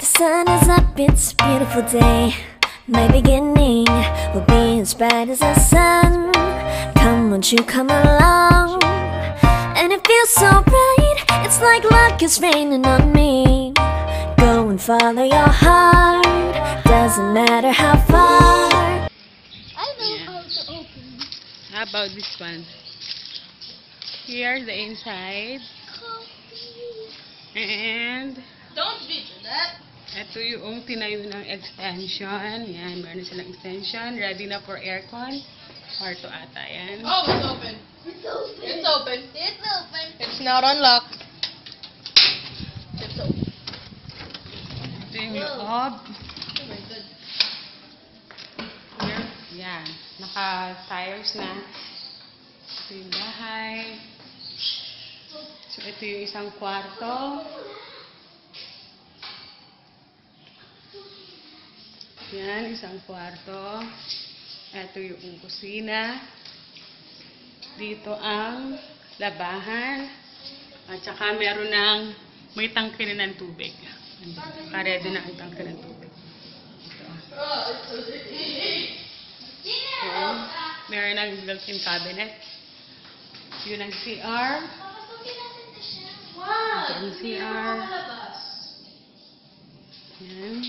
The sun is up, it's a beautiful day. My beginning will be as bright as the sun. Come, won't you come along? And it feels so bright, it's like luck is raining on me. Go and follow your heart, doesn't matter how far. I know how to open. How about this one? Here's the inside. And Don't video that. ito yung tinayo ng extension. Yan, meron silang extension. Ready na for aircon. Kwarto ata yan. Oh, it's open. It's open. It's open. It's open. It's not unlocked. It's open. Ito yung loob. Oh my god. Here, yan. Naka-tires na. Ito yung bahay. So, ito yung isang kwarto. Yan, isang kwarto. Ito yung kusina. Dito ang labahan. At saka meron ng may tangke na ng tubig. Karedo na ang tangke ng tubig. So, meron ng built-in cabinet. Yun ang CR. Ito ang CR. Yan.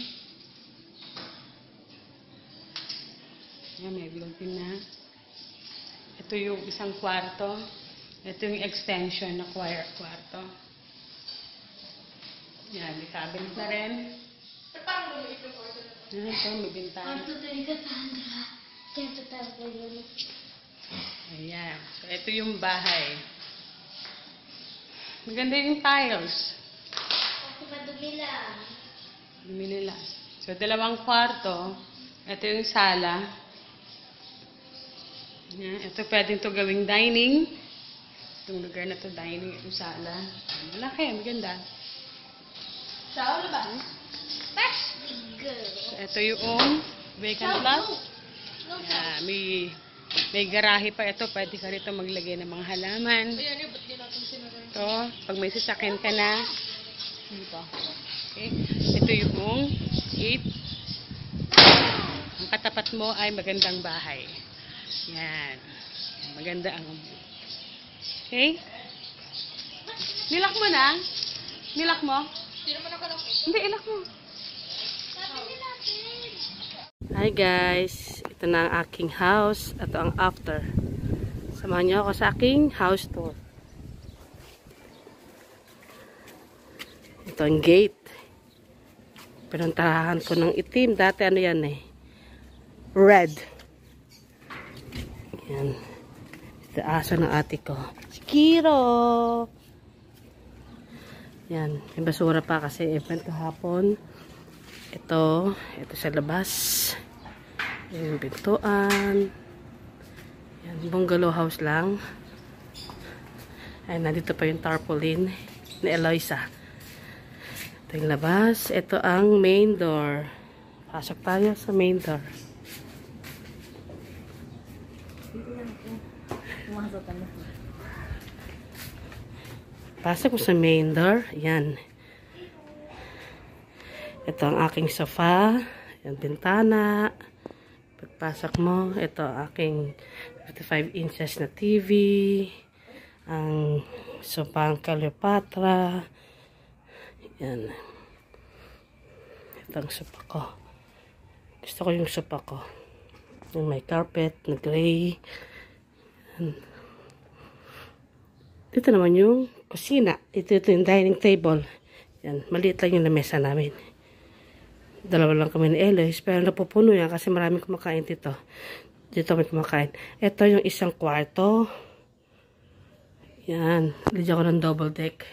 Yan, may built-in na. Ito yung isang kwarto. Ito yung extension na kwarto. Yan, may cabinet na rin. Yan, ito, may bintana. Ayan. So, ito yung bahay. Maganda yung tiles. Dumi nila. So, dalawang kwarto. Ito yung sala. Yan. Ito pwedeng to gawing dining. Itong lugar na to dining. Itong sala. Malaki. Maganda. Sao ba? That's good. So, ito yung vacant lot. Yeah, may garahe pa ito. Pwede ka rito maglagay ng mga halaman. Ayan yun, ba't di natin sinara? Ito, pag may sasakyan ka na, dito. Okay. Ito yung gate. Ang katapat mo ay magandang bahay. Yan. Maganda ang okay? Nilak mo na? Nilak mo? Hindi naman ako lang. Hindi, ilak mo. Hi guys! Ito na ang aking house. Ito ang after. Samahan niyo ako sa aking house tour. Ito ang gate. Pinuntahan ko ng itim. Dati ano yan eh. Red. Yan. Ito aso ng ate ko. Si Kiro! Yan. May basura pa kasi event kahapon. Ito sa labas. Yung pintuan. Yan, bungalow house lang. Ayan, nandito pa yung tarpaulin ni Eloisa. Ito yung labas. Ito ang main door. Pasok tayo sa main door. Pasok mo sa main door. Yan. Ito ang aking sofa. Yan, bintana. Pagpasok mo, ito ang aking 55 inches na TV. Ang sofa ang Cleopatra. Yan. Ito ang sofa ko. Gusto ko yung sofa ko. Yung may carpet na gray. Yan. Dito naman yung kusina. Ito yung dining table. Yan. Maliit lang yung lamesa namin. Dalawa lang kami ni Eloise, pero napupuno yan kasi maraming kumakain dito. Dito kami kumakain. Ito yung isang kwarto. Yan. Ligyan ko ng double deck.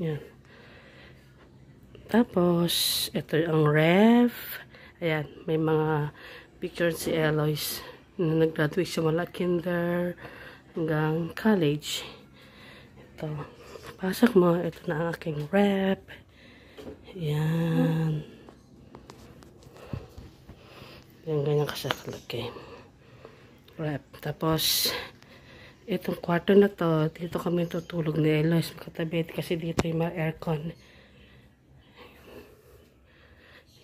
Yan. Tapos, ito yung ref. Ayan. May mga picture si Eloise na nag-graduate siya mula kinder hanggang college. Ito. Pasok mo. Ito na ang aking rep. Yan. Yan, ganyan kasi kalaki. Rep. Tapos, Itong kwarto na to, dito kami tutulog ni Eloise makatabi kasi dito yung mga aircon.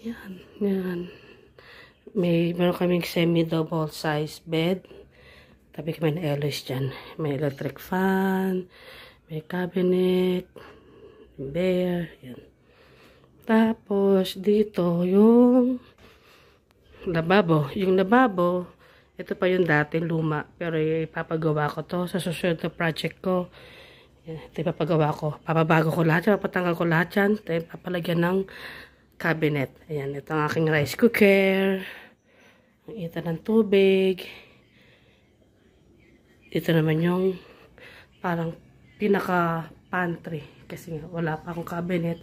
Yan. Meron kaming semi-double size bed. Tabi kami ni Eloise dyan. May electric fan, may cabinet, bear, yan. Tapos, dito, yung lababo. Yung lababo, ito pa yung dati, luma. Pero ipapagawa ko to sa susunod na project ko. Yan, ito ipapagawa ko. Papabago ko lahat, papatanggal ko lahat yan. Ito papalagyan ng cabinet. Ayan, ito ang aking rice cooker. Ang ita ng tubig. Ito naman yung parang pinaka pantry. Kasi nga, wala pa akong cabinet.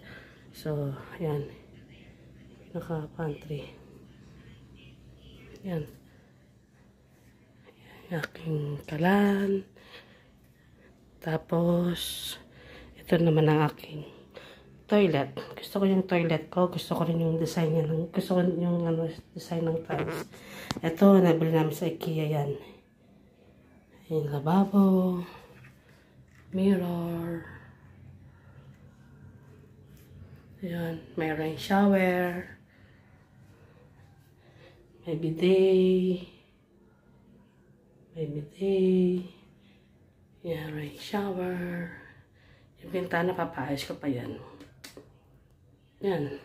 So, ayan. Pinaka pantry. Ayan. Aking kalan. Tapos, ito naman ang aking toilet. Gusto ko yung toilet ko. Gusto ko rin yung design niya. Gusto ko yung design ng tiles. Ito, nabili namin sa IKEA yan. Yung lababo. Mirror. Ayan. May rain shower. May bidet. May bidet. Yan, rain shower. Yung bintana, papaayos ko pa yan. Yan.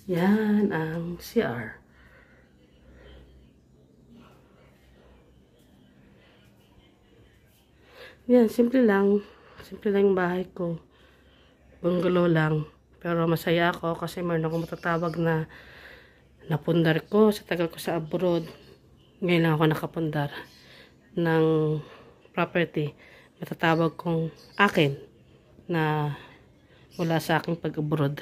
Yan ang CR. Yan, simple lang. Simple lang yung bahay ko. Bungalow lang. Pero masaya ako kasi meron akong matatawag na napundar ko sa tagal ko sa abroad. Ngayon lang ako nakapundar ng property. Matatawag kong akin na wala sa aking pag-abroad.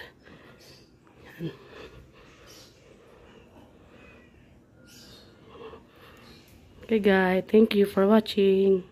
Okay guys, thank you for watching.